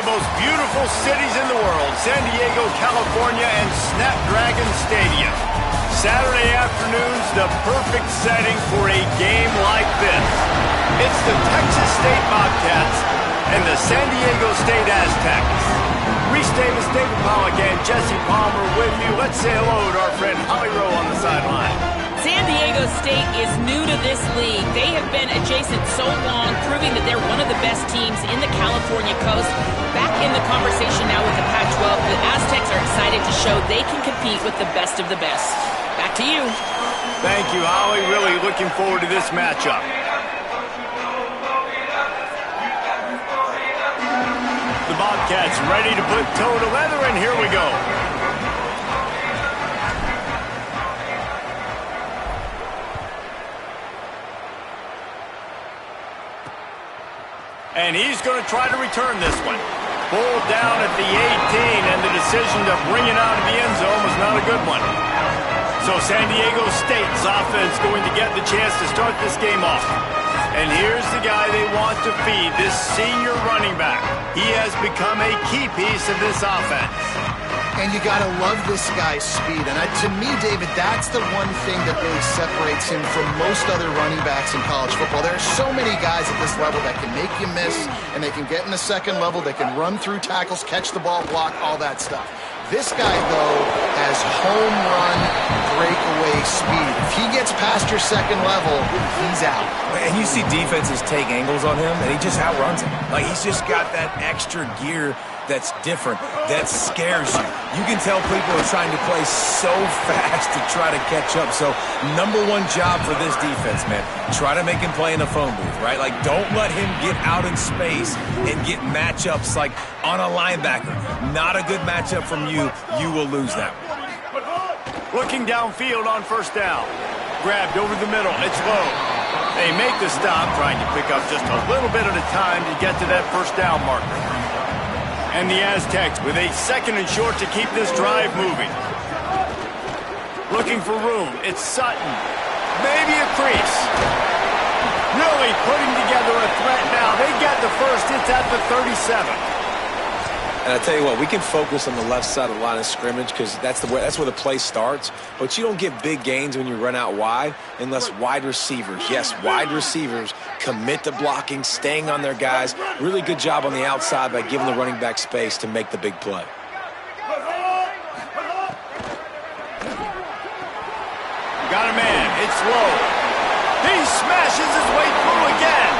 the most beautiful cities in the world, San Diego, California, and Snapdragon Stadium. Saturday afternoon's the perfect setting for a game like this. It's the Texas State Bobcats and the San Diego State Aztecs. Reese Davis, David Pollack, and Jesse Palmer with you. Let's say hello to our friend Holly Rowe on the sideline. San Diego State is new to this league. They have been adjacent so long, proving that they're one of the best teams in the California coast. Back in the conversation now with the Pac-12, the Aztecs are excited to show they can compete with the best of the best. Back to you. Thank you, Holly. Really looking forward to this matchup. The Bobcats ready to put toe to leather, and here we go. And he's going to try to return this one. Pulled down at the 18, and the decision to bring it out of the end zone was not a good one. So San Diego State's offense going to get the chance to start this game off. And here's the guy they want to feed, this senior running back. He has become a key piece of this offense. And you got to love this guy's speed. And to me, David, that's the one thing that really separates him from most other running backs in college football. There are so many guys at this level that can make you miss, and they can get in the second level, they can run through tackles, catch the ball, block, all that stuff. This guy, though, has home run breakaway speed. If he gets past your second level, he's out. And you see defenses take angles on him, and he just outruns them. Like, he's just got that extra gear that's different, that scares you. You can tell people are trying to play so fast to try to catch up. So, number one job for this defense, man, try to make him play in a phone booth, right? Like, don't let him get out in space and get matchups like on a linebacker. Not a good matchup from you. You will lose that one. Looking downfield on first down. Grabbed over the middle. It's low. They make the stop, trying to pick up just a little bit at a time to get to that first down marker. And the Aztecs with a second and short to keep this drive moving. Looking for room. It's Sutton. Maybe a crease. Really putting together a threat now. They get the first. It's at the 37. And I tell you what, we can focus on the left side of the line of scrimmage because that's where the play starts. But you don't get big gains when you run out wide unless wide receivers, yes, wide receivers, commit to blocking, staying on their guys. Really good job on the outside by giving the running back space to make the big play. Got a man. It's low. He smashes his way through again.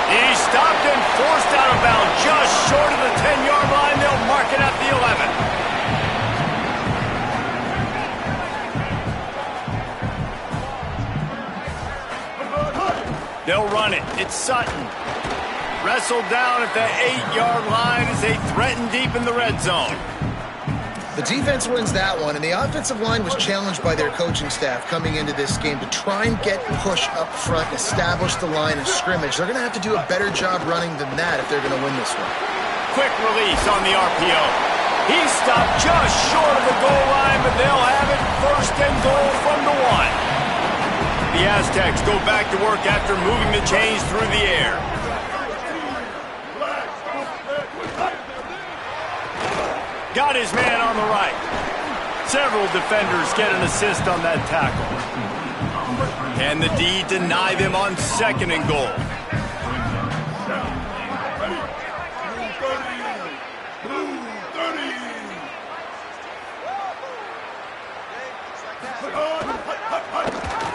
He's stopped and forced out of bounds just short of the 10-yard line. They'll mark it at the 11. They'll run it. It's Sutton. Wrestled down at the 8-yard line as they threaten deep in the red zone. The defense wins that one, and the offensive line was challenged by their coaching staff coming into this game to try and get push up front, establish the line of scrimmage. They're going to have to do a better job running than that if they're going to win this one. Quick release on the RPO. He's stopped just short of the goal line, but they'll have it first and goal from the 1. The Aztecs go back to work after moving the chains through the air. Got his man on the right. Several defenders get an assist on that tackle. Can the D deny them on second and goal?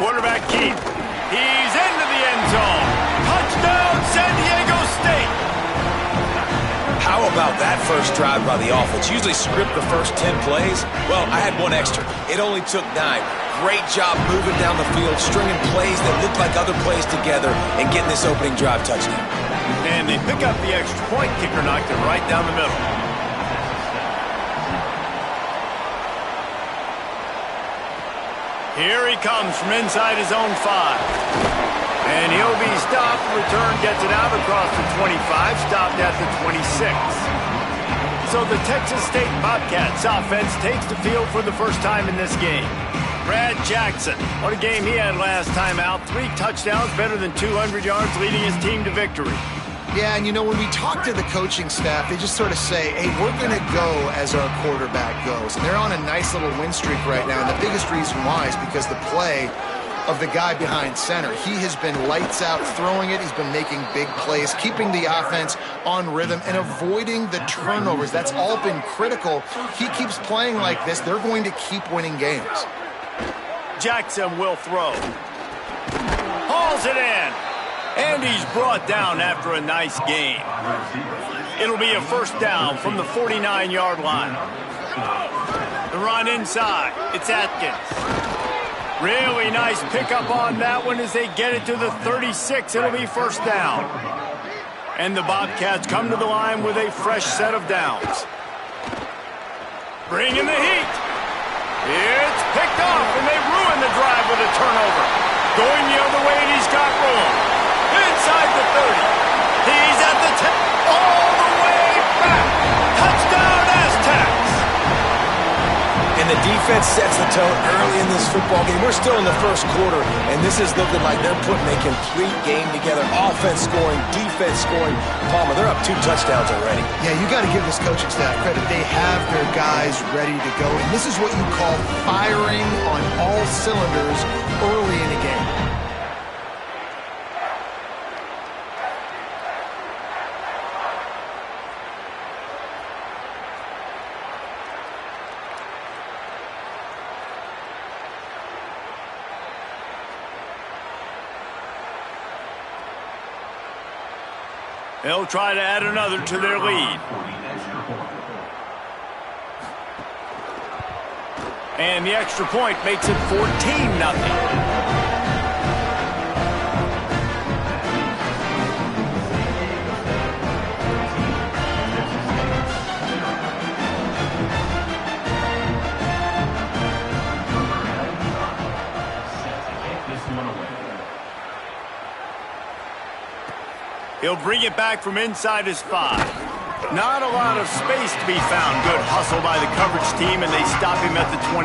Quarterback Keith. He's into the end zone. Touchdown, San Diego State. How about that first drive by the offense? Usually script the first 10 plays. Well, I had one extra. It only took 9. Great job moving down the field, stringing plays that look like other plays together, and getting this opening drive touchdown. And they pick up the extra point. Kicker knocked it right down the middle. Here he comes from inside his own 5. And he'll be stopped. Return gets it out across the 25, stopped at the 26. So the Texas State Bobcats offense takes the field for the first time in this game. Brad Jackson, what a game he had last time out. 3 touchdowns, better than 200 yards, leading his team to victory. Yeah, and you know, when we talk to the coaching staff, they just sort of say, hey, we're going to go as our quarterback goes. And they're on a nice little win streak right now, and the biggest reason why is because the play of the guy behind center. He has been lights out throwing it. He's been making big plays, keeping the offense on rhythm and avoiding the turnovers. That's all been critical. He keeps playing like this, they're going to keep winning games. Jackson will throw. Hauls it in. And he's brought down after a nice gain. It'll be a first down from the 49-yard line. The run inside. It's Atkins. Really nice pickup on that one as they get it to the 36. It'll be first down. And the Bobcats come to the line with a fresh set of downs. Bring in the heat. It's picked off, and they ruin the drive with a turnover. Going the other way, and he's got room. Inside the 30. He's at the 10. All the way back. Touchdown, Aztecs. And the defense sets the tone early in this football game. We're still in the first quarter, and this is looking like they're putting a complete game together. Offense scoring, defense scoring. Palmer, they're up 2 touchdowns already. Yeah, you got to give this coaching staff credit. They have their guys ready to go, and this is what you call firing on all cylinders early in a game. They'll try to add another to their lead. And the extra point makes it 14-0. He'll bring it back from inside his 5. Not a lot of space to be found. Good hustle by the coverage team, and they stop him at the 21.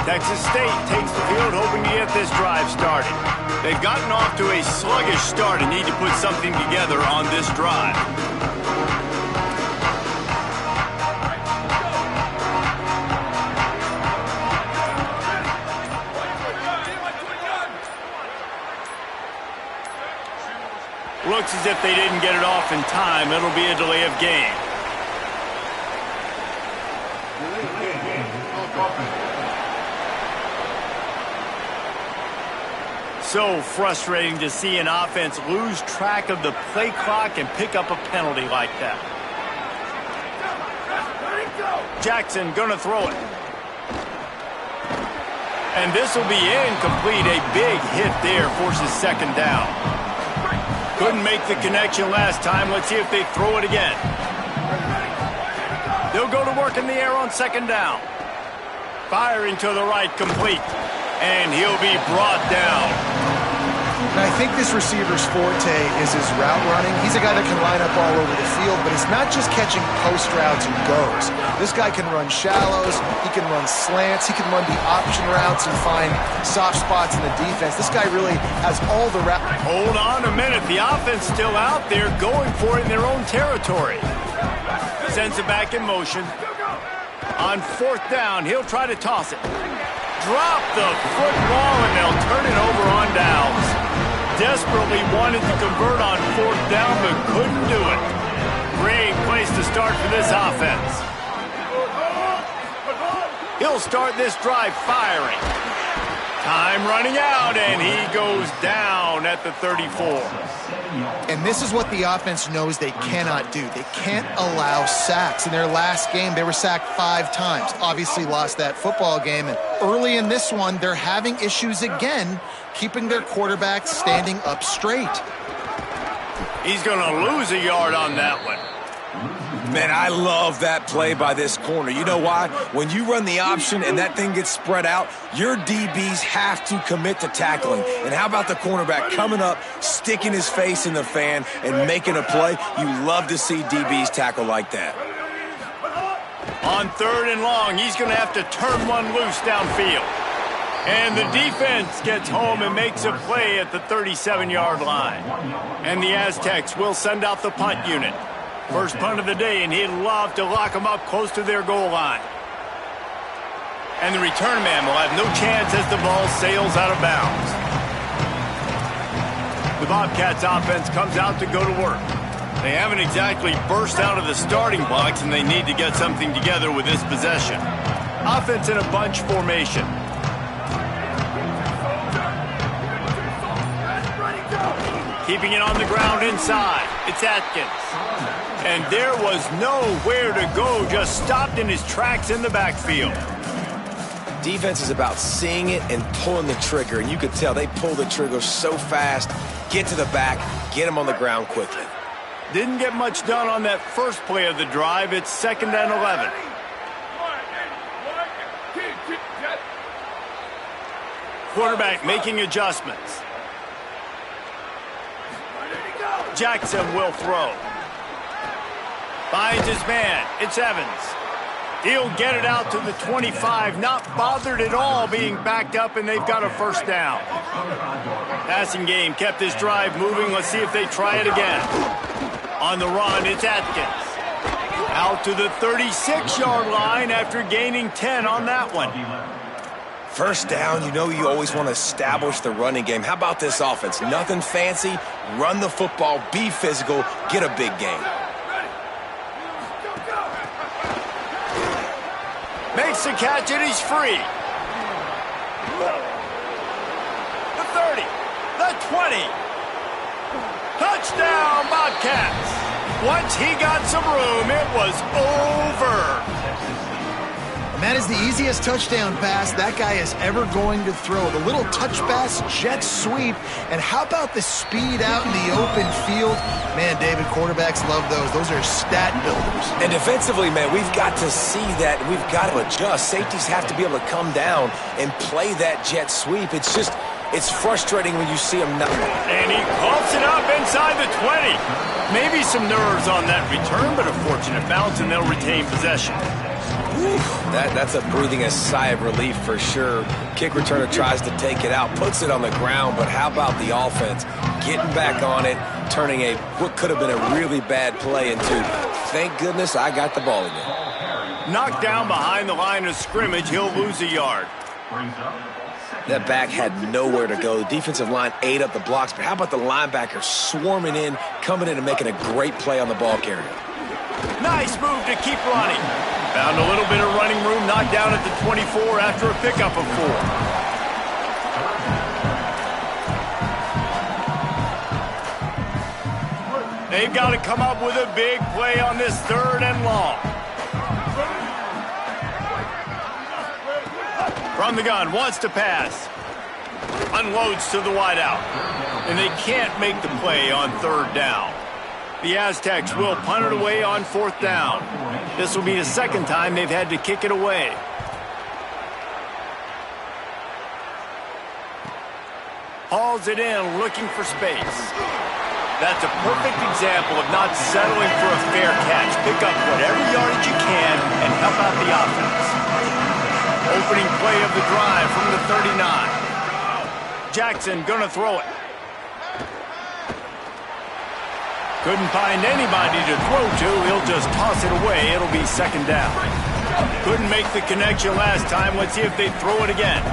Texas State takes the field, hoping to get this drive started. They've gotten off to a sluggish start and need to put something together on this drive. Looks as if they didn't get it off in time. It'll be a delay of game. So frustrating to see an offense lose track of the play clock and pick up a penalty like that. Jackson gonna throw it. And this will be incomplete. A big hit there forces second down. Couldn't make the connection last time. Let's see if they throw it again. They'll go to work in the air on second down. Firing to the right, complete. And he'll be brought down. And I think this receiver's forte is his route running. He's a guy that can line up all over the field, but it's not just catching post routes and goes. This guy can run shallows, he can run slants, he can run the option routes and find soft spots in the defense. This guy really has all the routes. Hold on a minute. The offense still out there going for it in their own territory. Sends it back in motion. On fourth down, he'll try to toss it. Drop the football, and they'll turn it over on downs. Desperately wanted to convert on fourth down, but couldn't do it. Great place to start for this offense. He'll start this drive firing. Time running out, and he goes down at the 34. And this is what the offense knows they cannot do. They can't allow sacks. In their last game, they were sacked 5 times. Obviously lost that football game. And early in this one, they're having issues again, keeping their quarterback standing up straight. He's going to lose a yard on that one. Man, I love that play by this corner. You know why? When you run the option and that thing gets spread out, your DBs have to commit to tackling. And how about the cornerback coming up, sticking his face in the fan, and making a play? You love to see DBs tackle like that. On third and long, he's going to have to turn one loose downfield. And the defense gets home and makes a play at the 37-yard line. And the Aztecs will send out the punt unit. First punt of the day, and he'd love to lock them up close to their goal line. And the return man will have no chance as the ball sails out of bounds. The Bobcats offense comes out to go to work. They haven't exactly burst out of the starting blocks, and they need to get something together with this possession. Offense in a bunch formation. Keeping it on the ground inside. It's Atkins. And there was nowhere to go, just stopped in his tracks in the backfield. Defense is about seeing it and pulling the trigger, and you could tell they pull the trigger so fast, get to the back, get him on the ground quickly. Didn't get much done on that first play of the drive. It's 2nd and 11. Quarterback making adjustments. Jackson will throw. Finds his man. It's Evans. He'll get it out to the 25. Not bothered at all being backed up, and they've got a first down. Passing game kept this drive moving. Let's see if they try it again. On the run, it's Atkins. Out to the 36-yard line after gaining 10 on that one. First down, you know you always want to establish the running game. How about this offense? Nothing fancy. Run the football, be physical, get a big gain. Makes the catch, and he's free. The 30, the 20. Touchdown, Bobcats. Once he got some room, it was over. And that is the easiest touchdown pass that guy is ever going to throw. The little touch pass, jet sweep, and how about the speed out in the open field? Man, David, quarterbacks love those. Those are stat builders. And defensively, man, we've got to see that. We've got to adjust. Safeties have to be able to come down and play that jet sweep. It's just, it's frustrating when you see them not. And he pumps it up inside the 20. Maybe some nerves on that return, but a fortunate bounce, and they'll retain possession. That's a breathing a sigh of relief for sure. Kick returner tries to take it out, puts it on the ground, but how about the offense getting back on it, turning what could have been a really bad play into, thank goodness I got the ball again. Knocked down behind the line of scrimmage, he'll lose a yard. That back had nowhere to go. The defensive line ate up the blocks, but how about the linebacker swarming in, coming in and making a great play on the ball carrier. Nice move to keep running. Found a little bit of running room, knocked down at the 24 after a pickup of 4. They've got to come up with a big play on this 3rd and long. From the gun, wants to pass. Unloads to the wideout. And they can't make the play on 3rd down. The Aztecs will punt it away on 4th down. This will be the 2nd time they've had to kick it away. Hauls it in, looking for space. That's a perfect example of not settling for a fair catch. Pick up whatever yardage you can and help out the offense. Opening play of the drive from the 39. Jackson gonna throw it. Couldn't find anybody to throw to. He'll just toss it away. It'll be 2nd down. Couldn't make the connection last time. Let's see if they throw it again.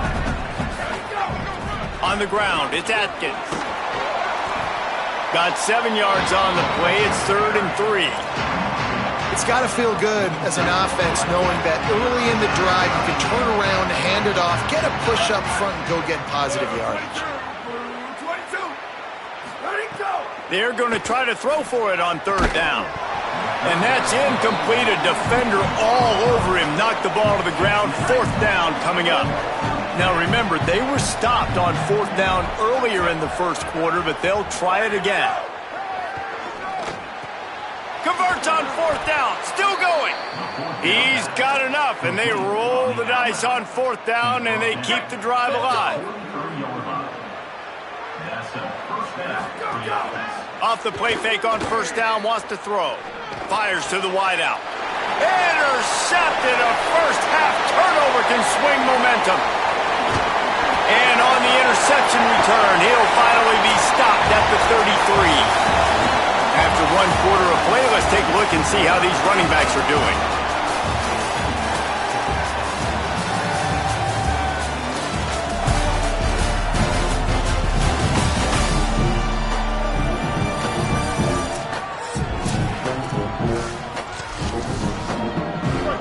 On the ground, it's Atkins. Got 7 yards on the play. It's 3rd and 3. It's got to feel good as an offense knowing that early in the drive you can turn around, hand it off, get a push up front, and go get positive yardage. They're going to try to throw for it on 3rd down. And that's incomplete. A defender all over him. Knocked the ball to the ground. 4th down coming up. Now remember, they were stopped on 4th down earlier in the first quarter, but they'll try it again. Converts on 4th down. Still going. He's got enough, and they roll the dice on 4th down, and they keep the drive alive. Off the play fake on 1st down, wants to throw. Fires to the wideout. Intercepted. A first half turnover can swing momentum. And on the interception return, he'll finally be stopped at the 33. After one quarter of play, let's take a look and see how these running backs are doing.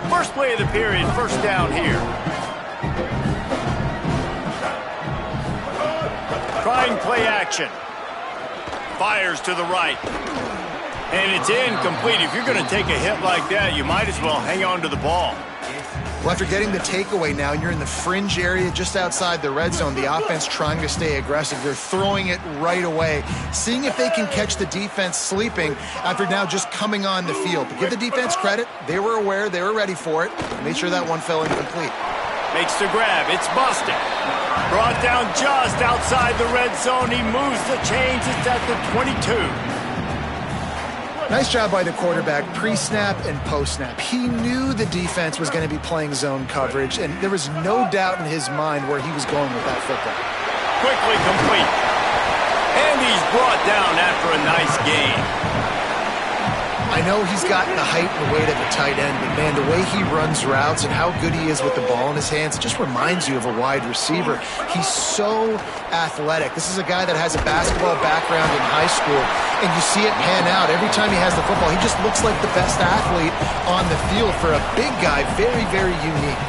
First play of the period, first down here. Trying play action. Fires to the right. And it's incomplete. If you're going to take a hit like that, you might as well hang on to the ball. Well, after getting the takeaway now, you're in the fringe area just outside the red zone. The offense trying to stay aggressive. They're throwing it right away, seeing if they can catch the defense sleeping after now just coming on the field. But give the defense credit. They were aware. They were ready for it. Made sure that one fell incomplete. Makes the grab. It's busted. Brought down just outside the red zone. He moves the chains. It's at the 22. Nice job by the quarterback, pre-snap and post-snap. He knew the defense was going to be playing zone coverage, and there was no doubt in his mind where he was going with that football. Quickly complete. And he's brought down after a nice gain. I know he's got the height and weight of a tight end, but man, the way he runs routes and how good he is with the ball in his hands, it just reminds you of a wide receiver. He's so athletic. This is a guy that has a basketball background in high school, and you see it pan out. Every time he has the football, he just looks like the best athlete on the field. For a big guy, very, very unique.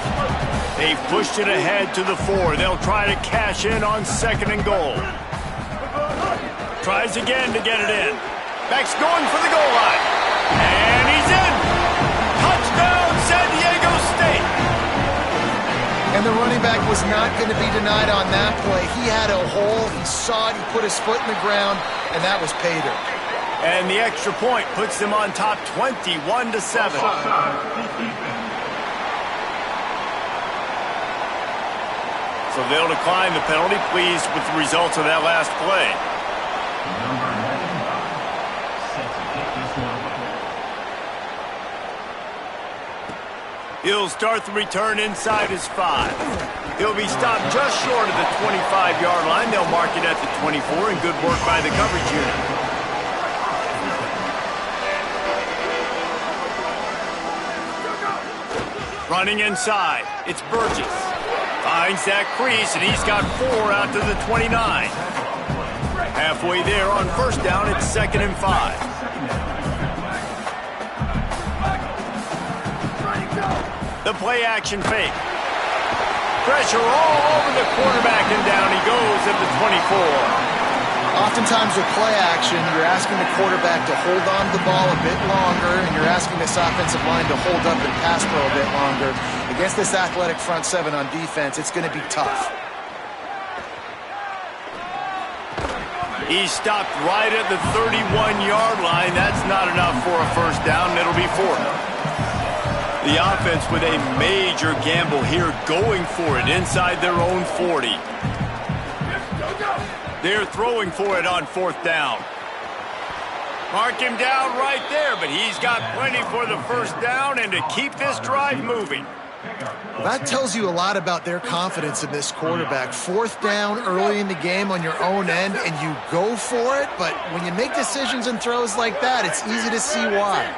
They've pushed it ahead to the 4. They'll try to cash in on 2nd and goal. Tries again to get it in. Back's going for the goal line. And he's in. Touchdown, San Diego State. And the running back was not going to be denied on that play. He had a hole. He saw it. He put his foot in the ground, and that was pay dirt. And the extra point puts them on top 21-7. So they'll decline the penalty, pleased with the results of that last play. He'll start the return inside his 5. He'll be stopped just short of the 25-yard line. They'll mark it at the 24, and good work by the coverage unit. Running inside, it's Burgess. Finds that crease, and he's got 4 out to the 29. Halfway there on first down, it's 2nd and 5. The play-action fake. Pressure all over the quarterback, and down he goes at the 24. Oftentimes with play action, you're asking the quarterback to hold on to the ball a bit longer, and you're asking this offensive line to hold up and pass pro a bit longer. Against this athletic front 7 on defense, it's going to be tough. He's stopped right at the 31-yard line. That's not enough for a first down. It'll be 4th. The offense with a major gamble here, going for it inside their own 40. They're throwing for it on 4th down. Mark him down right there, but he's got plenty for the first down and to keep this drive moving. That tells you a lot about their confidence in this quarterback. 4th down early in the game on your own end, and you go for it, but when you make decisions and throws like that, it's easy to see why.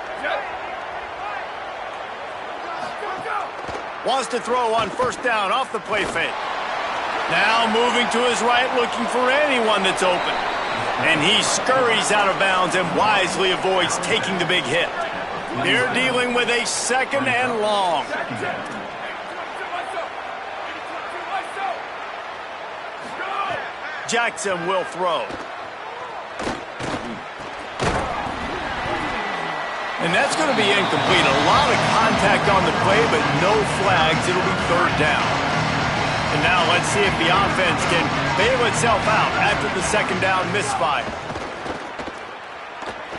Wants to throw on first down off the play fake. Now moving to his right, looking for anyone that's open. And he scurries out of bounds and wisely avoids taking the big hit. They're dealing with a 2nd and long. Jackson will throw. And that's going to be incomplete. A lot of contact on the play, but no flags. It'll be 3rd down. And now let's see if the offense can bail itself out after the 2nd down misfire.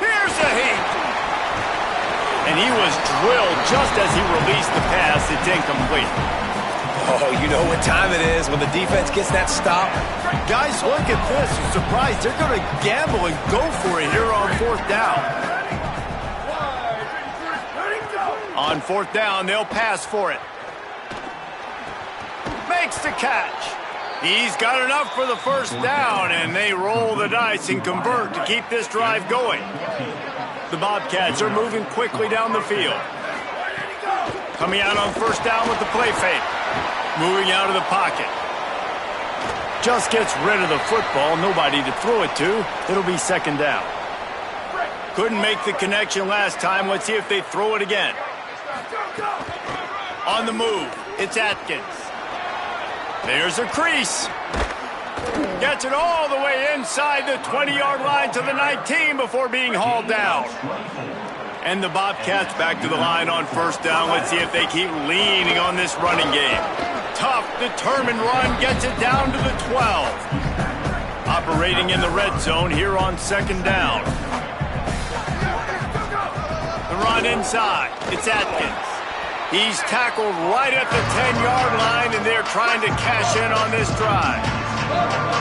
Here's a heat. And he was drilled just as he released the pass. It's incomplete. Oh, you know what time it is when the defense gets that stop. Guys, look at this. You're surprised. They're going to gamble and go for it here on 4th down. On 4th down, they'll pass for it. Makes the catch. He's got enough for the first down, and they roll the dice and convert to keep this drive going. The Bobcats are moving quickly down the field. Coming out on first down with the play fake. Moving out of the pocket. Just gets rid of the football. Nobody to throw it to. It'll be second down. Couldn't make the connection last time. Let's see if they throw it again. On the move, it's Atkins. There's a crease. Gets it all the way inside the 20-yard line to the 19 before being hauled down. And the Bobcats back to the line on first down. Let's see if they keep leaning on this running game. Tough, determined run gets it down to the 12. Operating in the red zone here on second down. The run inside. It's Atkins. He's tackled right at the 10-yard line, and they're trying to cash in on this drive.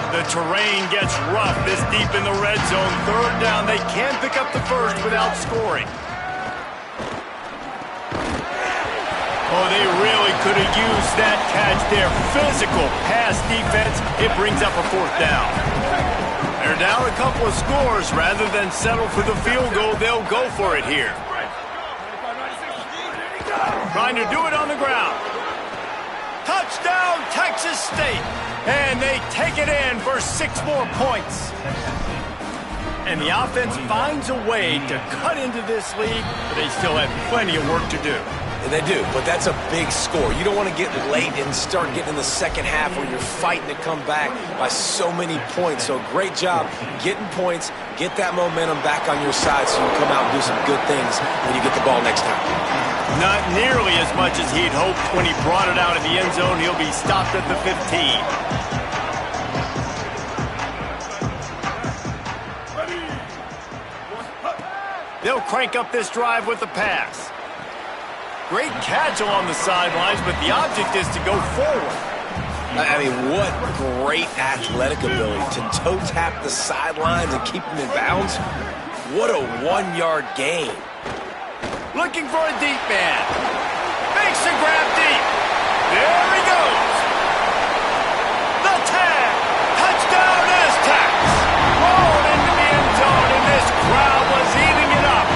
The terrain gets rough this deep in the red zone. Third down, they can't pick up the first without scoring. Oh, they really could have used that catch there. Physical pass defense. It brings up a fourth down. They're down a couple of scores. Rather than settle for the field goal, they'll go for it here. Trying to do it on the ground. Touchdown, Texas State. And they take it in for 6 more points. And the offense finds a way to cut into this lead, but they still have plenty of work to do. And they do, but that's a big score. You don't want to get late and start getting in the second half where you're fighting to come back by so many points. So great job getting points, get that momentum back on your side so you can come out and do some good things when you get the ball next time. Not nearly as much as he'd hoped when he brought it out of the end zone. He'll be stopped at the 15. They'll crank up this drive with the pass. Great catch along the sidelines, but the object is to go forward. I mean, what great athletic ability to toe tap the sidelines and keep them in bounds. What a 1-yard gain. Looking for a deep man. Makes the grab deep. There he goes. The tag. Touchdown Aztecs. Rolled into the end zone, and this crowd was eating it up.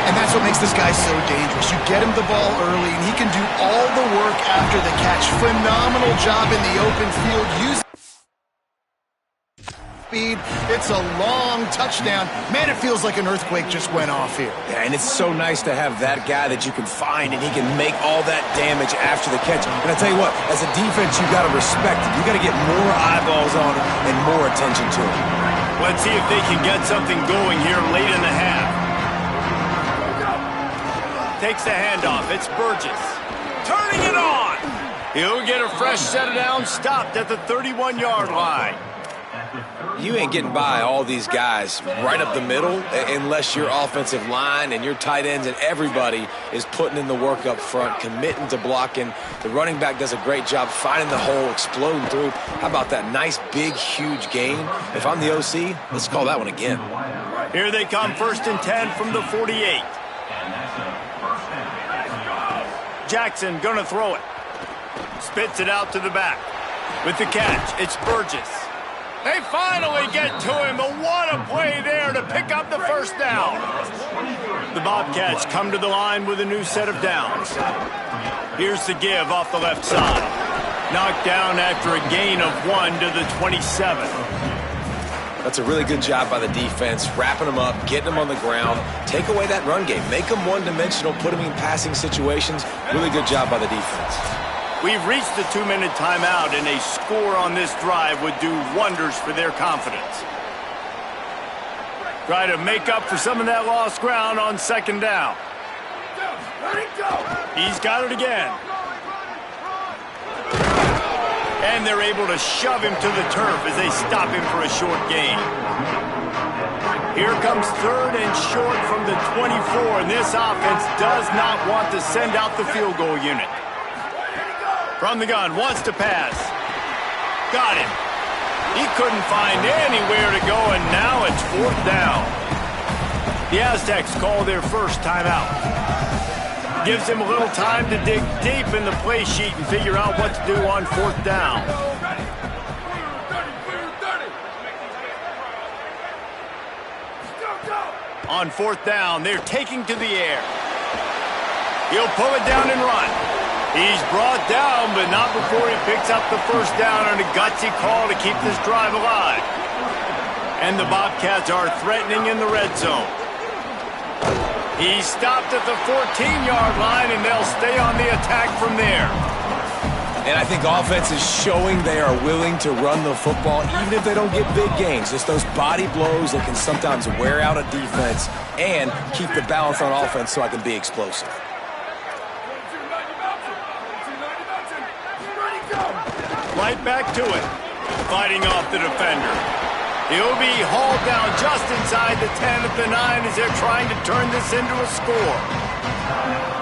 And that's what makes this guy so dangerous. You get him the ball early, and he can do all the work after the catch. Phenomenal job in the open field. Using speed. It's a long touchdown. Man, it feels like an earthquake just went off here. Yeah, and it's so nice to have that guy that you can find, and he can make all that damage after the catch. And I tell you what, as a defense, you got to respect him. You got to get more eyeballs on him and more attention to him. Let's see if they can get something going here late in the half. Takes the handoff. It's Burgess. Turning it on. He'll get a fresh set of downs, stopped at the 31-yard line. You ain't getting by all these guys right up the middle unless your offensive line and your tight ends and everybody is putting in the work up front, committing to blocking. The running back does a great job finding the hole, exploding through. How about that nice, big, huge gain? If I'm the OC, let's call that one again. Here they come, 1st and 10 from the 48. Jackson gonna throw it. Spits it out to the back. With the catch, it's Burgess. They finally get to him, but what a play there to pick up the first down. The Bobcats come to the line with a new set of downs. Here's the give off the left side. Knocked down after a gain of 1 to the 27. That's a really good job by the defense, wrapping them up, getting them on the ground, take away that run game, make them one-dimensional, put them in passing situations. Really good job by the defense. We've reached the 2-minute timeout, and a score on this drive would do wonders for their confidence. Try to make up for some of that lost ground on second down. He's got it again. And they're able to shove him to the turf as they stop him for a short gain. Here comes 3rd and short from the 24, and this offense does not want to send out the field goal unit. From the gun, wants to pass. Got him. He couldn't find anywhere to go, and now it's 4th down. The Aztecs call their first timeout. Gives him a little time to dig deep in the play sheet and figure out what to do on 4th down. On fourth down, they're taking to the air. He'll pull it down and run. He's brought down, but not before he picks up the first down on a gutsy call to keep this drive alive. And the Bobcats are threatening in the red zone. He's stopped at the 14-yard line, and they'll stay on the attack from there. And I think offense is showing they are willing to run the football even if they don't get big gains. Just those body blows that can sometimes wear out a defense and keep the balance on offense so I can be explosive. Right back to it. Fighting off the defender. He'll be hauled down just inside the 10 at the 9 as they're trying to turn this into a score.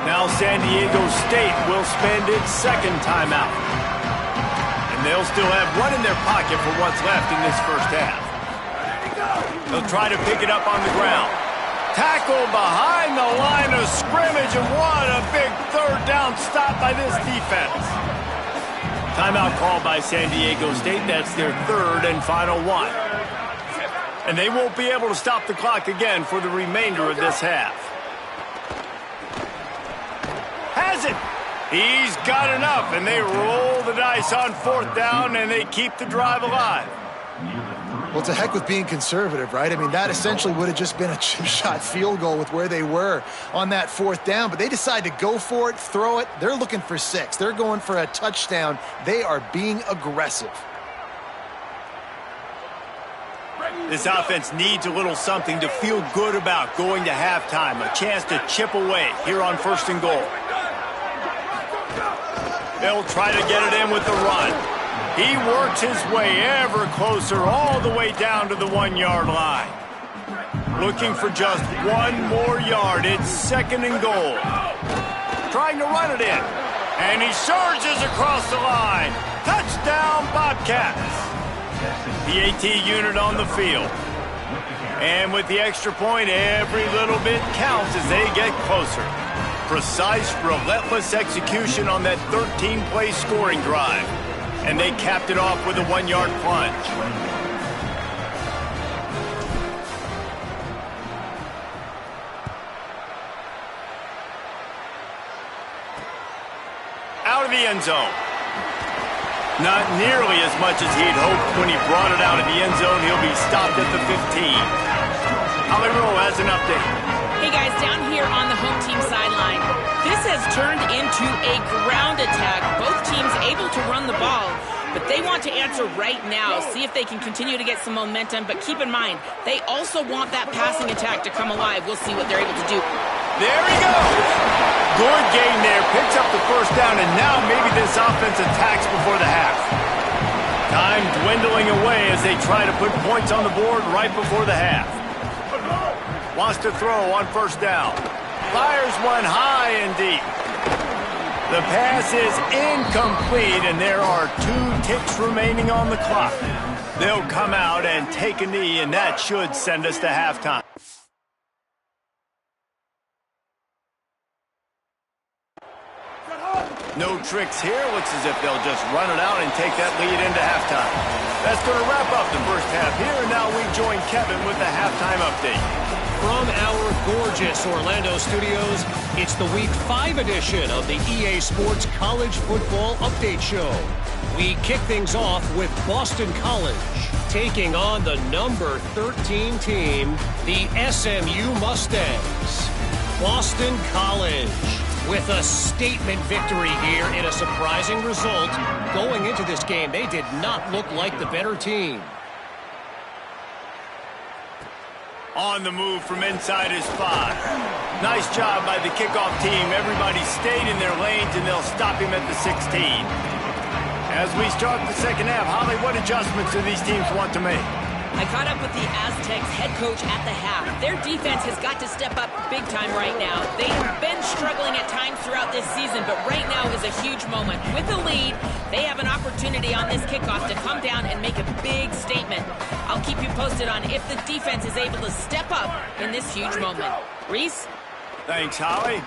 Now San Diego State will spend its second timeout. And they'll still have one in their pocket for what's left in this first half. They'll try to pick it up on the ground. Tackle behind the line of scrimmage, and what a big third down stop by this defense. Timeout called by San Diego State. That's their third and final one. And they won't be able to stop the clock again for the remainder of this half. Has it. He's got enough, and they roll the dice on fourth down, and they keep the drive alive. Well, to heck with being conservative, right? I mean, that essentially would have just been a chip shot field goal with where they were on that fourth down, but they decide to go for it, throw it. They're looking for 6. They're going for a touchdown. They are being aggressive. This offense needs a little something to feel good about going to halftime, a chance to chip away here on first and goal. They'll try to get it in with the run. He works his way ever closer all the way down to the 1-yard line. Looking for just one more yard. It's second and goal. Trying to run it in. And he surges across the line. Touchdown, Bobcats. The AT unit on the field. And with the extra point, every little bit counts as they get closer. Precise, relentless execution on that 13-play scoring drive. And they capped it off with a 1-yard plunge. Out of the end zone. Not nearly as much as he'd hoped when he brought it out of the end zone. He'll be stopped at the 15. Holly Rowe has an update. Hey guys, down here on the home team sideline, this has turned into a ground attack. Both teams able to run the ball, but they want to answer right now, see if they can continue to get some momentum. But keep in mind, they also want that passing attack to come alive. We'll see what they're able to do. There he goes. Good gain there. Picks up the first down, and now maybe this offense attacks before the half. Time dwindling away as they try to put points on the board right before the half. Wants to throw on first down. Fires one high and deep. The pass is incomplete, and there are 2 ticks remaining on the clock. They'll come out and take a knee, and that should send us to halftime. No tricks here. Looks as if they'll just run it out and take that lead into halftime. That's going to wrap up the first half here, and now we join Kevin with the halftime update. From our gorgeous Orlando studios, it's the Week 5 edition of the EA Sports College Football Update Show. We kick things off with Boston College, taking on the number 13 team, the SMU Mustangs. Boston College with a statement victory here in a surprising result. Going into this game, they did not look like the better team. On the move from inside is 5. Nice job by the kickoff team. Everybody stayed in their lanes, and they'll stop him at the 16. As we start the second half, Holly, what adjustments do these teams want to make? I caught up with the Aztecs head coach at the half. Their defense has got to step up big time right now. They have been struggling at times throughout this season, but right now is a huge moment. With the lead, they have an opportunity on this kickoff to come down and make a big statement. I'll keep you posted on if the defense is able to step up in this huge moment. Reese? Thanks, Holly.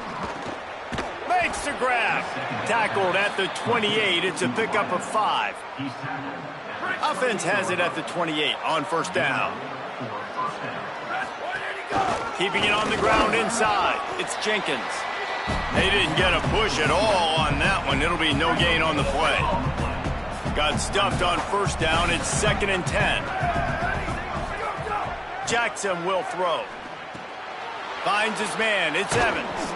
Makes the grab. Tackled at the 28. It's a pickup of 5. Offense has it at the 28 on first down. Keeping it on the ground inside. It's Jenkins. They didn't get a push at all on that one. It'll be no gain on the play. Got stuffed on first down. It's 2nd and 10. Jackson will throw. Finds his man. It's Evans.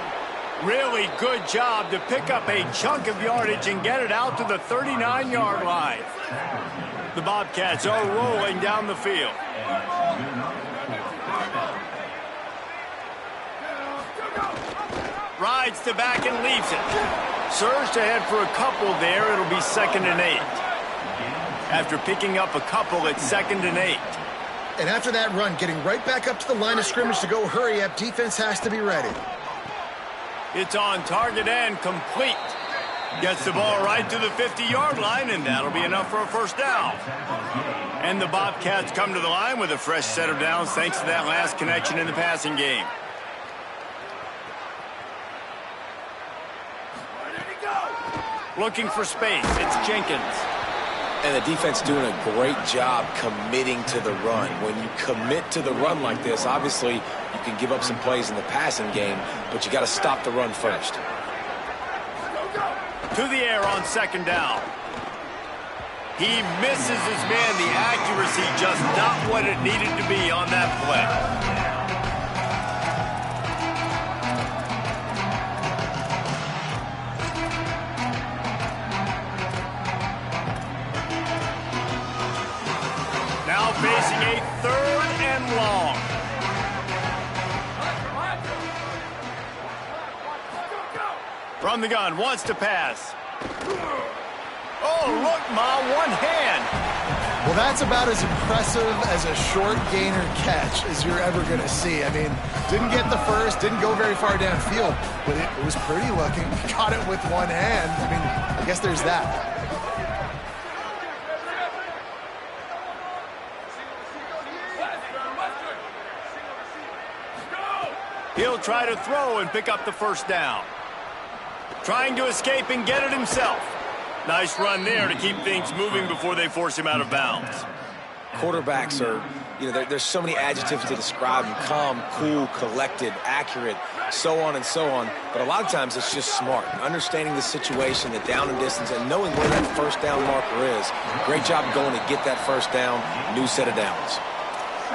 Really good job to pick up a chunk of yardage and get it out to the 39-yard line. The Bobcats are rolling down the field. Rides the back and leaves it. Surged ahead for a couple there. It'll be 2nd and 8. After picking up a couple, it's 2nd and 8. And after that run, getting right back up to the line of scrimmage to go hurry up, defense has to be ready. It's on target and complete. Gets the ball right to the 50-yard line, and that'll be enough for a first down. And the Bobcats come to the line with a fresh set of downs thanks to that last connection in the passing game. Looking for space. It's Jenkins. And the defense doing a great job committing to the run. When you commit to the run like this, obviously you can give up some plays in the passing game, but you got to stop the run first. To the air on 2nd down. He misses his man. The accuracy just not what it needed to be on that play. Now facing a 3rd and long. From the gun, wants to pass. Oh, look, Ma, one hand. Well, that's about as impressive as a short gainer catch as you're ever going to see. I mean, didn't get the first, didn't go very far downfield, but it was pretty looking. Caught it with one hand. I mean, I guess there's that. He'll try to throw and pick up the first down. Trying to escape and get it himself. Nice run there to keep things moving before they force him out of bounds. Quarterbacks are, there's so many adjectives to describe them. Calm, cool, collected, accurate, so on and so on. But a lot of times it's just smart. Understanding the situation, the down and distance, and knowing where that first down marker is. Great job going to get that first down, new set of downs.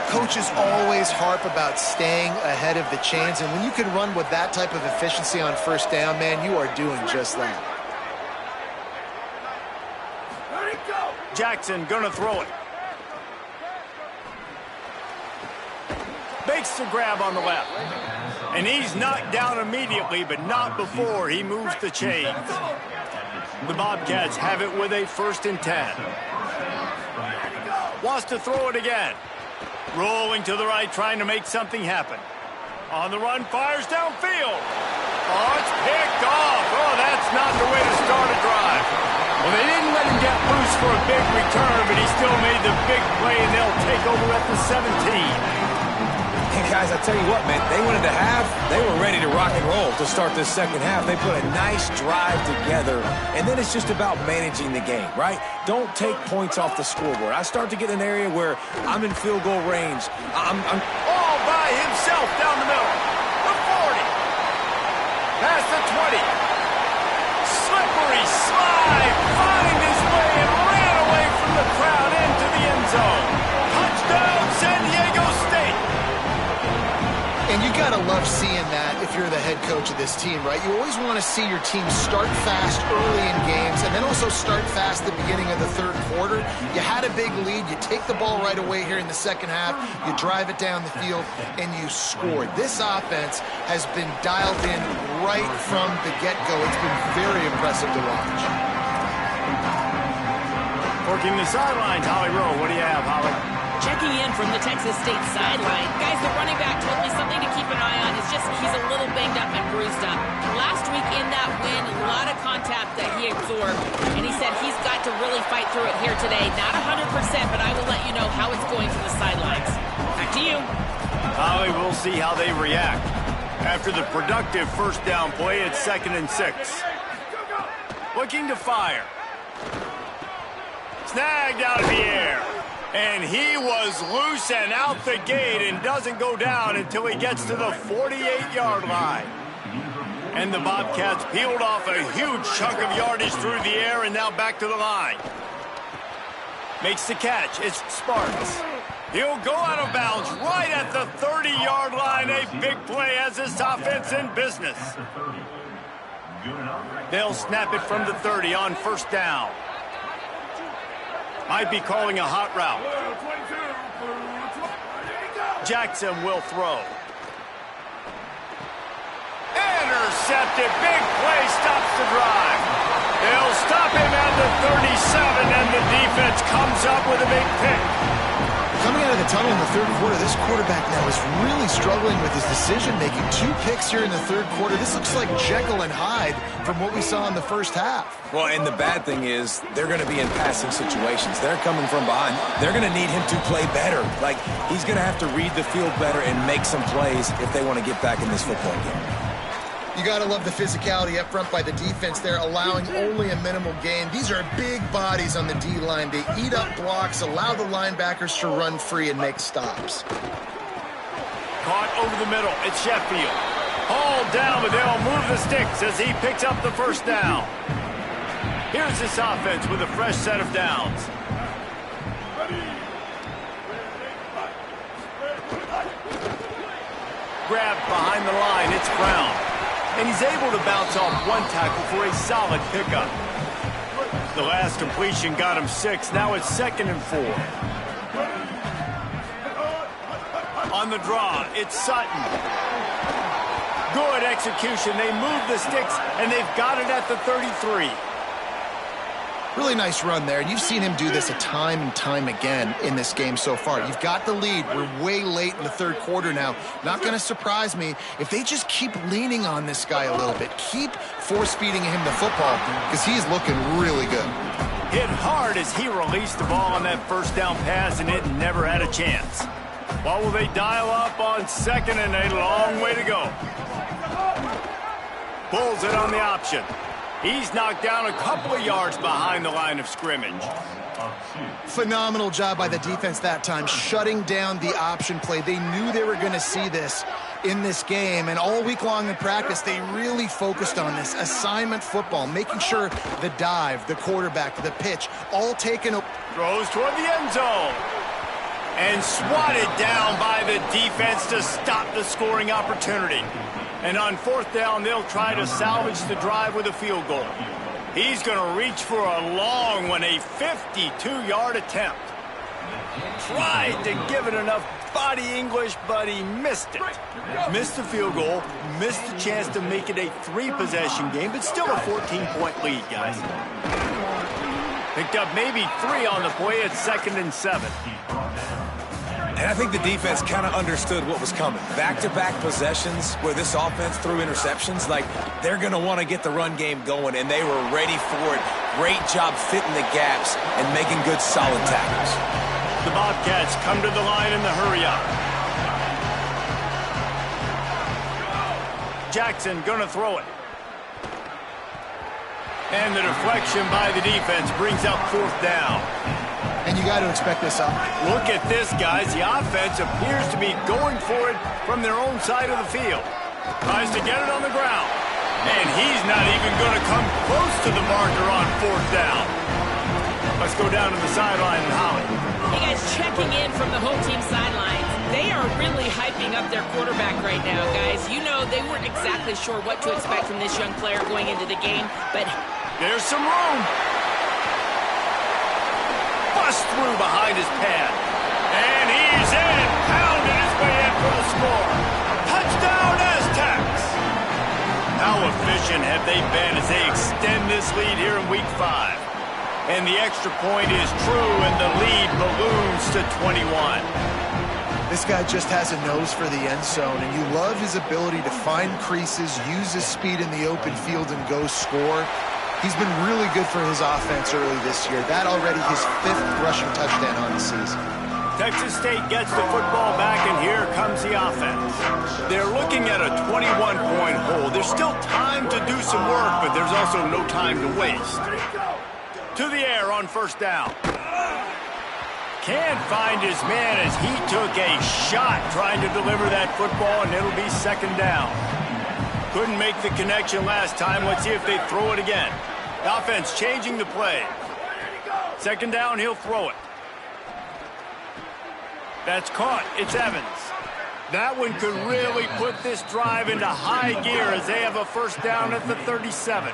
Coaches always harp about staying ahead of the chains, and when you can run with that type of efficiency on first down, man, you are doing just that. Jackson gonna throw it. Makes the grab on the left. And he's knocked down immediately, but not before he moves the chains. The Bobcats have it with a 1st and 10. Wants to throw it again. Rolling to the right, trying to make something happen. On the run, fires downfield. Oh, it's picked off. Oh, that's not the way to start a drive. Well, they didn't let him get loose for a big return, but he still made the big play, and they'll take over at the 17. Hey, guys, I tell you what, man, they wanted to have, they were ready to rock and roll to start this second half. They put a nice drive together, and then it's just about managing the game, right? Don't take points off the scoreboard. I start to get in an area where I'm in field goal range. I'm all by himself down the middle. The 40. Past the 20. Slippery slide. Find his way and ran away from the crowd into the end zone. Touchdown, San Diego State. And you got to love seeing that if you're the head coach of this team, right? You always want to see your team start fast early in games and then also start fast at the beginning of the 3rd quarter. You had a big lead. You take the ball right away here in the 2nd half. You drive it down the field, and you scored. This offense has been dialed in right from the get-go. It's been very impressive to watch. Working the sidelines, Holly Rowe. What do you have, Holly? Checking in from the Texas State sideline. Guys, the running back told me something to keep an eye on. It's just he's a little banged up and bruised up. Last week in that win, a lot of contact that he absorbed, and he said he's got to really fight through it here today. Not 100%, but I will let you know how it's going from the sidelines. Back to you. Holly, we'll see how they react. After the productive first down play, it's 2nd and 6. Looking to fire. Snagged out of the air. And he was loose and out the gate and doesn't go down until he gets to the 48-yard line. And the Bobcats peeled off a huge chunk of yardage through the air and now back to the line. Makes the catch. It's Sparks. He'll go out of bounds right at the 30-yard line. A big play as this offense in business. They'll snap it from the 30 on first down. Might be calling a hot route. Jackson will throw. Intercepted. Big play stops the drive. They'll stop him at the 37, and the defense comes up with a big pick. Coming out of the tunnel in the third quarter, this quarterback now is really struggling with his decision-making. 2 picks here in the third quarter. This looks like Jekyll and Hyde from what we saw in the first half. Well, and the bad thing is they're going to be in passing situations. They're coming from behind. They're going to need him to play better. Like, he's going to have to read the field better and make some plays if they want to get back in this football game. You got to love the physicality up front by the defense there, allowing only a minimal gain. These are big bodies on the D-line. They eat up blocks, allow the linebackers to run free and make stops. Caught over the middle. It's Sheffield. Hauled down, but they'll move the sticks as he picks up the first down. Here's this offense with a fresh set of downs. Grabbed behind the line. It's Brown. And he's able to bounce off one tackle for a solid pickup. The last completion got him 6. Now it's 2nd and 4. On the draw, it's Sutton. Good execution. They move the sticks, and they've got it at the 33. Really nice run there, and you've seen him do this a time and time again in this game so far. You've got the lead. We're way late in the third quarter now. Not going to surprise me if they just keep leaning on this guy a little bit. Keep force-feeding him the football because he's looking really good. Hit hard as he released the ball on that first down pass, and it never had a chance. What will they dial up on 2nd and a long way to go? Pulls it on the option. He's knocked down a couple of yards behind the line of scrimmage. Phenomenal job by the defense that time, shutting down the option play. They knew they were going to see this in this game, and all week long in practice, they really focused on this assignment football, making sure the dive, the quarterback, the pitch, all taken. Throws toward the end zone. And swatted down by the defense to stop the scoring opportunity. And on 4th down, they'll try to salvage the drive with a field goal. He's going to reach for a long one, a 52-yard attempt. Tried to give it enough body English, but he missed it. Missed the field goal, missed the chance to make it a 3-possession game, but still a 14-point lead, guys. Picked up maybe 3 on the play at 2nd and 7. And I think the defense kind of understood what was coming. Back-to-back possessions where this offense threw interceptions, like they're going to want to get the run game going, and they were ready for it. Great job fitting the gaps and making good, solid tackles. The Bobcats come to the line in the hurry-up. Jackson going to throw it. And the deflection by the defense brings up 4th down. And you got to expect this up. Look at this, guys. The offense appears to be going for it from their own side of the field. Tries to get it on the ground. And he's not even going to come close to the marker on 4th down. Let's go down to the sideline and Holly. Hey, guys, checking in from the home team sidelines. They are really hyping up their quarterback right now, guys. You know, they weren't exactly sure what to expect from this young player going into the game, but there's some room. Bust through behind his pad. And he's in. Pounded his way in for the score. Touchdown, Aztecs. How efficient have they been as they extend this lead here in Week 5? And the extra point is true, and the lead balloons to 21. This guy just has a nose for the end zone, and you love his ability to find creases, use his speed in the open field, and go score. He's been really good for his offense early this year. That already his 5th rushing touchdown on the season. Texas State gets the football back, and here comes the offense. They're looking at a 21-point hole. There's still time to do some work, but there's also no time to waste. To the air on 1st down. Can't find his man as he took a shot trying to deliver that football, and it'll be second down. Couldn't make the connection last time. Let's see if they throw it again. The offense changing the play. Second down, he'll throw it. That's caught. It's Evans. That one could really put this drive into high gear as they have a first down at the 37.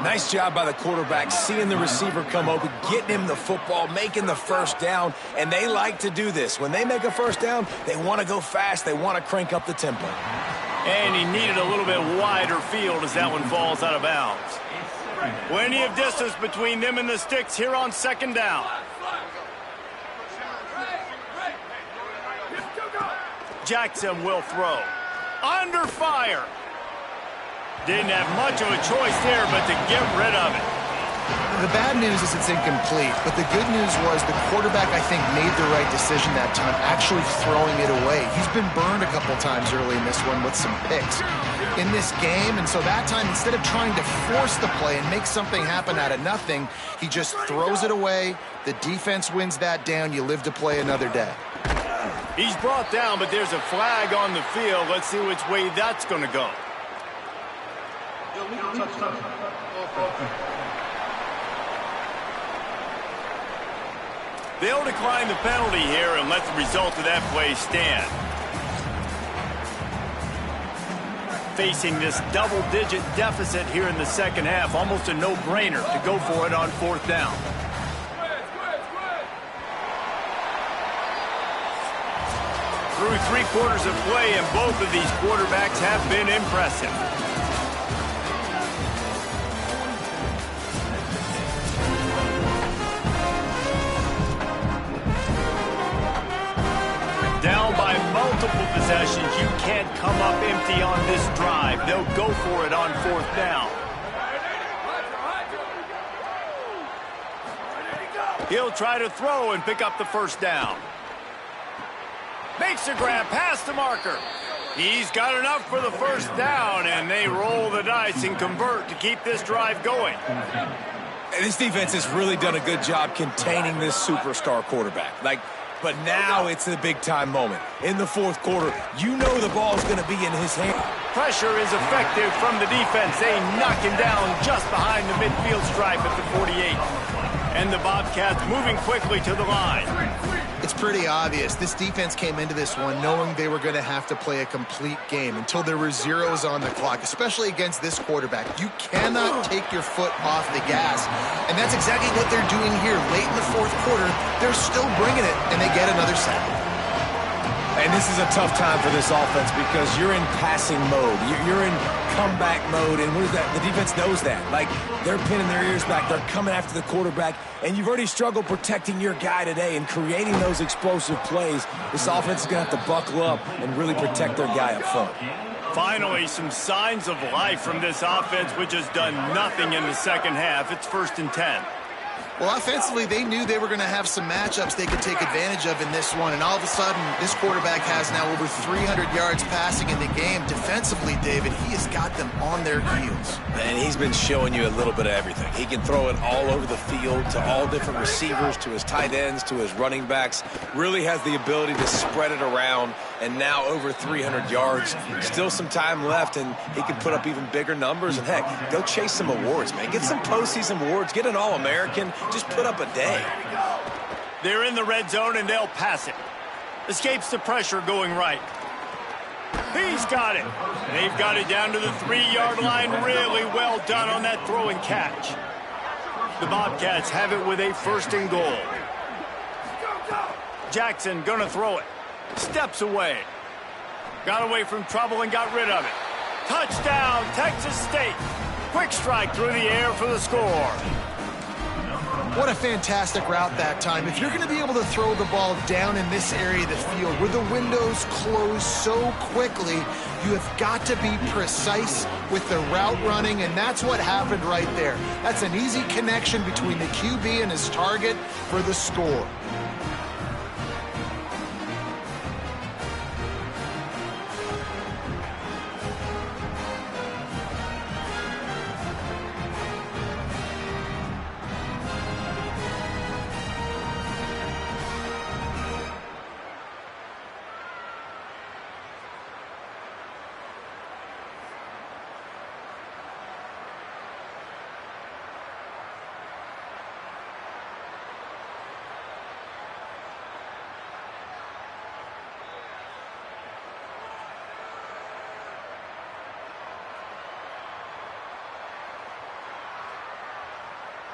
Nice job by the quarterback, seeing the receiver come open, getting him the football, making the first down, and they like to do this. When they make a first down, they want to go fast. They want to crank up the tempo. And he needed a little bit wider field as that one falls out of bounds. Plenty of distance between them and the sticks here on second down. Jackson will throw. Under fire. Didn't have much of a choice there, but to get rid of it. The bad news is it's incomplete, but the good news was the quarterback, I think, made the right decision that time, actually throwing it away. He's been burned a couple times early in this one with some picks in this game, and so that time, instead of trying to force the play and make something happen out of nothing, he just throws it away. The defense wins that down. You live to play another day. He's brought down, but there's a flag on the field. Let's see which way that's going to go. They'll decline the penalty here and let the result of that play stand. Facing this double-digit deficit here in the second half, almost a no-brainer to go for it on fourth down. Through 3 quarters of play, and both of these quarterbacks have been impressive. Down by multiple possessions, you can't come up empty on this drive. They'll go for it on fourth down. He'll try to throw and pick up the first down. Makes a grab past the marker. He's got enough for the first down, and they roll the dice and convert to keep this drive going. And this defense has really done a good job containing this superstar quarterback. But now it's the big-time moment. In the fourth quarter, you know the ball's going to be in his hand. Pressure is effective from the defense. They knock him down just behind the midfield stripe at the 48. And the Bobcats moving quickly to the line. It's pretty obvious. This defense came into this one knowing they were going to have to play a complete game until there were zeros on the clock, especially against this quarterback. You cannot take your foot off the gas, and that's exactly what they're doing here. Late in the fourth quarter, they're still bringing it, and they get another sack. And this is a tough time for this offense because you're in passing mode. You're in comeback mode, and what is that? The defense knows that. They're pinning their ears back. They're coming after the quarterback, and you've already struggled protecting your guy today and creating those explosive plays. This offense is going to have to buckle up and really protect their guy up front. Finally, some signs of life from this offense, which has done nothing in the second half. It's 1st and 10. Well, offensively, they knew they were going to have some matchups they could take advantage of in this one, and all of a sudden, this quarterback has now over 300 yards passing in the game. Defensively, David, he has got them on their heels. And he's been showing you a little bit of everything. He can throw it all over the field to all different receivers, to his tight ends, to his running backs. Really has the ability to spread it around, and now over 300 yards. Still some time left, and he can put up even bigger numbers. And, heck, go chase some awards, man. Get some postseason awards. Get an All-American. Just put up a day. They're in the red zone, and they'll pass it. Escapes the pressure going right. He's got it. They've got it down to the 3-yard line. Really well done on that throw and catch. The Bobcats have it with a 1st and goal. Jackson gonna throw it. Steps away. Got away from trouble and got rid of it. Touchdown, Texas State. Quick strike through the air for the score. What a fantastic route that time. If you're going to be able to throw the ball down in this area of the field where the windows close so quickly, you have got to be precise with the route running, and that's what happened right there. That's an easy connection between the QB and his target for the score.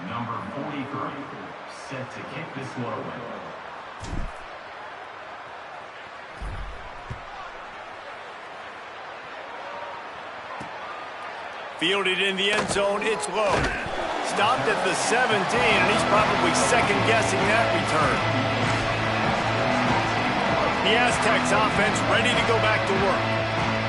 Number 43, set to kick this one away. Fielded in the end zone, it's low. Stopped at the 17, and he's probably second-guessing that return. The Aztecs offense ready to go back to work.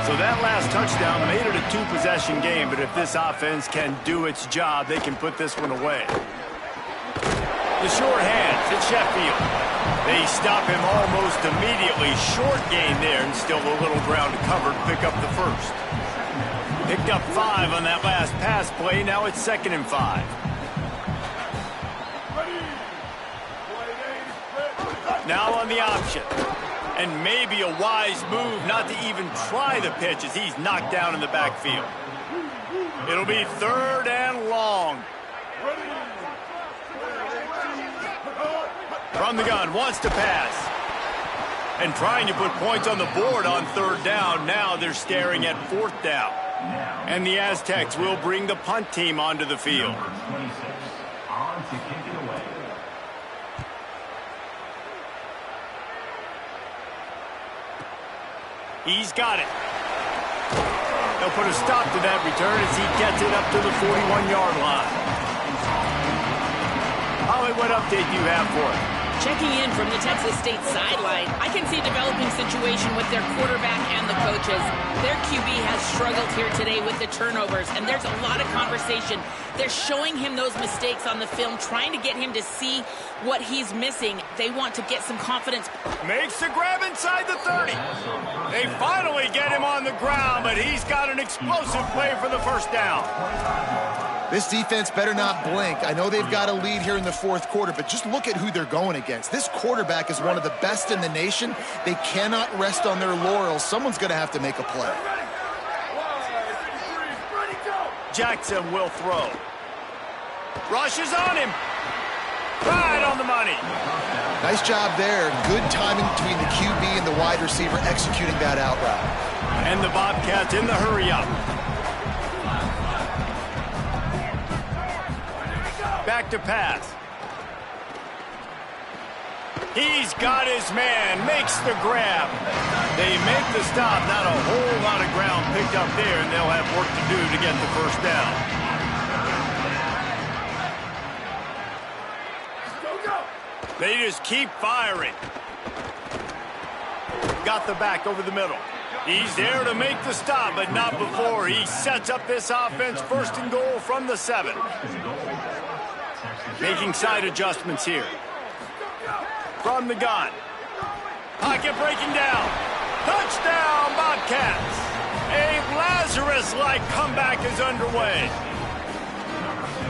So that last touchdown made it a two-possession game, but if this offense can do its job, they can put this one away. The short hands, it's Sheffield. They stop him almost immediately. Short gain there, and still a little ground to cover to pick up the first. Picked up 5 on that last pass play. Now it's 2nd and 5. Now on the option. And maybe a wise move not to even try the pitch as he's knocked down in the backfield. It'll be 3rd and long. From the gun, wants to pass. And trying to put points on the board on 3rd down. Now they're staring at 4th down. And the Aztecs will bring the punt team onto the field. Number 26, on to kick it away. He's got it. They'll put a stop to that return as he gets it up to the 41-yard line. Holly, what update do you have for us? Checking in from the Texas State sideline, I can see a developing situation with their quarterback and the coaches. Their QB has struggled here today with the turnovers, and there's a lot of conversation. They're showing him those mistakes on the film, trying to get him to see what he's missing. They want to get some confidence. Makes the grab inside the 30. They finally get him on the ground, but he's got an explosive play for the first down. This defense better not blink. I know they've got a lead here in the 4th quarter, but just look at who they're going against. This quarterback is one of the best in the nation. They cannot rest on their laurels. Someone's going to have to make a play. Jackson will throw. Rushes on him. Right on the money. Nice job there. Good timing between the QB and the wide receiver executing that out route. And the Bobcats in the hurry-up. Back to pass. He's got his man, makes the grab. They make the stop, not a whole lot of ground picked up there, and they'll have work to do to get the first down. They just keep firing. Got the back over the middle. He's there to make the stop, but not before he sets up this offense 1st and goal from the 7. Making side adjustments here. From the gun. Pocket breaking down. Touchdown, Bobcats. A Lazarus-like comeback is underway.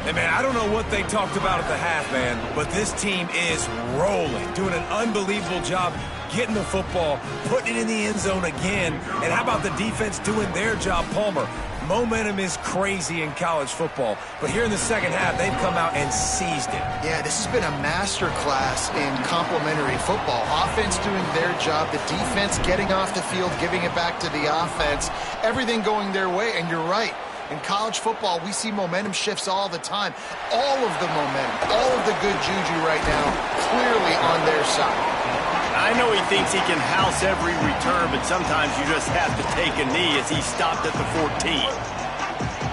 Hey, man, I don't know what they talked about at the half, man, but this team is rolling, doing an unbelievable job getting the football, putting it in the end zone again. And how about the defense doing their job, Palmer? Momentum is crazy in college football, but here in the second half, they've come out and seized it. Yeah, this has been a master class in complementary football. Offense doing their job, the defense getting off the field, giving it back to the offense, everything going their way, and you're right. In college football, we see momentum shifts all the time. All of the momentum, all of the good juju right now, clearly on their side. I know he thinks he can house every return, but sometimes you just have to take a knee as he stopped at the 14.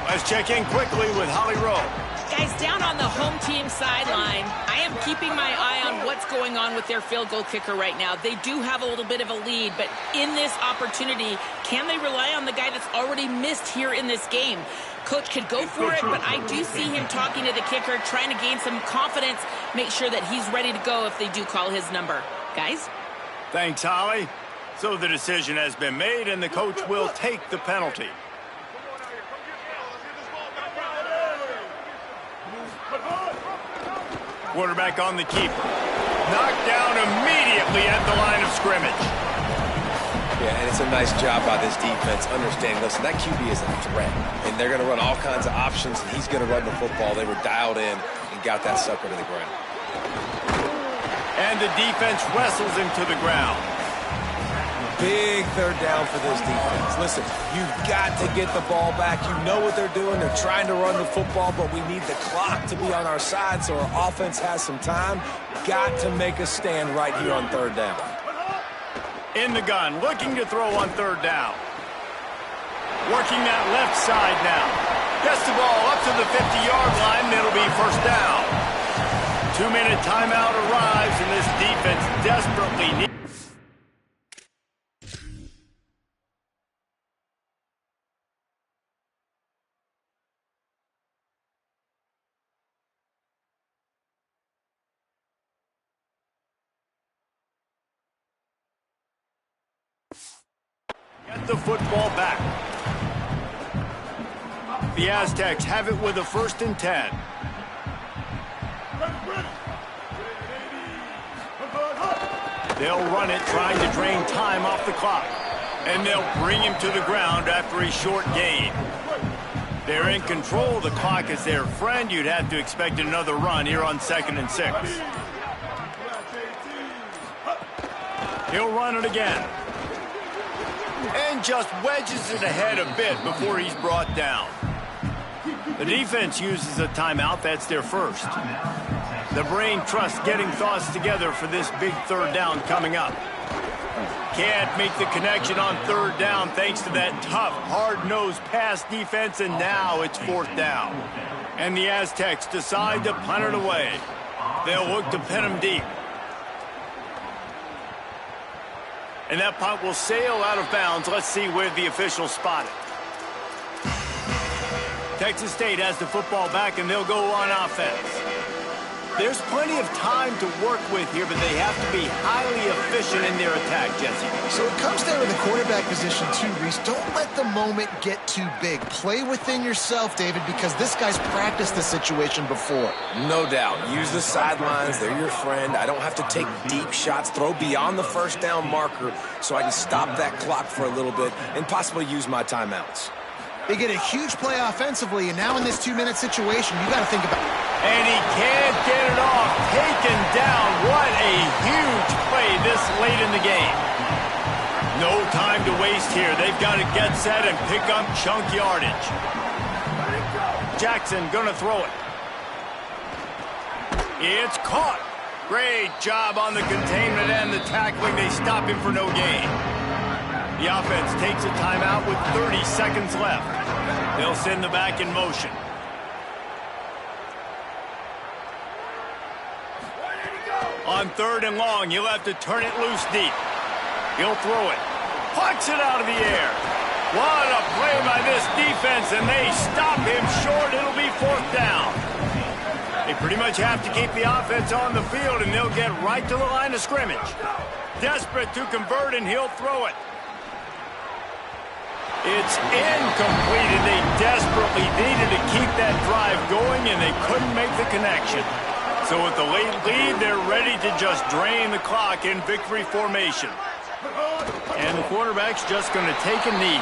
Let's check in quickly with Holly Rowe. Guys, down on the home team sideline, I am keeping my eye on what's going on with their field goal kicker right now. They do have a little bit of a lead, but in this opportunity, can they rely on the guy that's already missed here in this game? Coach could go for it, but I do see him talking to the kicker, trying to gain some confidence, make sure that he's ready to go if they do call his number. Guys? Thanks, Holly. So the decision has been made, and the coach will take the penalty. Quarterback on the keeper. Knocked down immediately at the line of scrimmage. Yeah, and it's a nice job by this defense understanding, listen, that QB is a threat, and they're going to run all kinds of options, and he's going to run the football. They were dialed in and got that sucker to the ground. And the defense wrestles him to the ground. Big third down for this defense. Listen, you've got to get the ball back. You know what they're doing. They're trying to run the football, but we need the clock to be on our side so our offense has some time. Got to make a stand right here on third down. In the gun, looking to throw on third down. Working that left side now. Gets the ball up to the 50-yard line, and it'll be first down. 2-minute timeout arrives, and this defense desperately needs... Get the football back. The Aztecs have it with a 1st and 10. They'll run it, trying to drain time off the clock. And they'll bring him to the ground after a short gain. They're in control of the clock as their friend. You'd have to expect another run here on 2nd and 6. He'll run it again. And just wedges it ahead a bit before he's brought down. The defense uses a timeout. That's their first. The brain trust getting thoughts together for this big third down coming up. Can't make the connection on third down thanks to that tough, hard-nosed pass defense, and now it's 4th down. And the Aztecs decide to punt it away. They'll look to pin him deep. And that punt will sail out of bounds. Let's see where the officials spot it. Texas State has the football back, and they'll go on offense. There's plenty of time to work with here, but they have to be highly efficient in their attack, Jesse. So it comes down to the quarterback position too, Reese. Don't let the moment get too big. Play within yourself, David, because this guy's practiced the situation before. No doubt. Use the sidelines. They're your friend. I don't have to take deep shots. Throw beyond the first down marker so I can stop that clock for a little bit and possibly use my timeouts. They get a huge play offensively, and now in this 2-minute situation, you got to think about it. And he can't get it off. Taken down. What a huge play this late in the game. No time to waste here. They've got to get set and pick up chunk yardage. Jackson gonna throw it. It's caught. Great job on the containment and the tackling. They stop him for no gain. The offense takes a timeout with 30 seconds left. They'll send the back in motion. On 3rd and long, he'll have to turn it loose deep. He'll throw it. Pucks it out of the air. What a play by this defense, and they stop him short. It'll be 4th down. They pretty much have to keep the offense on the field, and they'll get right to the line of scrimmage. Desperate to convert, and he'll throw it. It's incomplete, and they desperately needed to keep that drive going, and they couldn't make the connection. So with the late lead, they're ready to just drain the clock in victory formation. And the quarterback's just going to take a knee.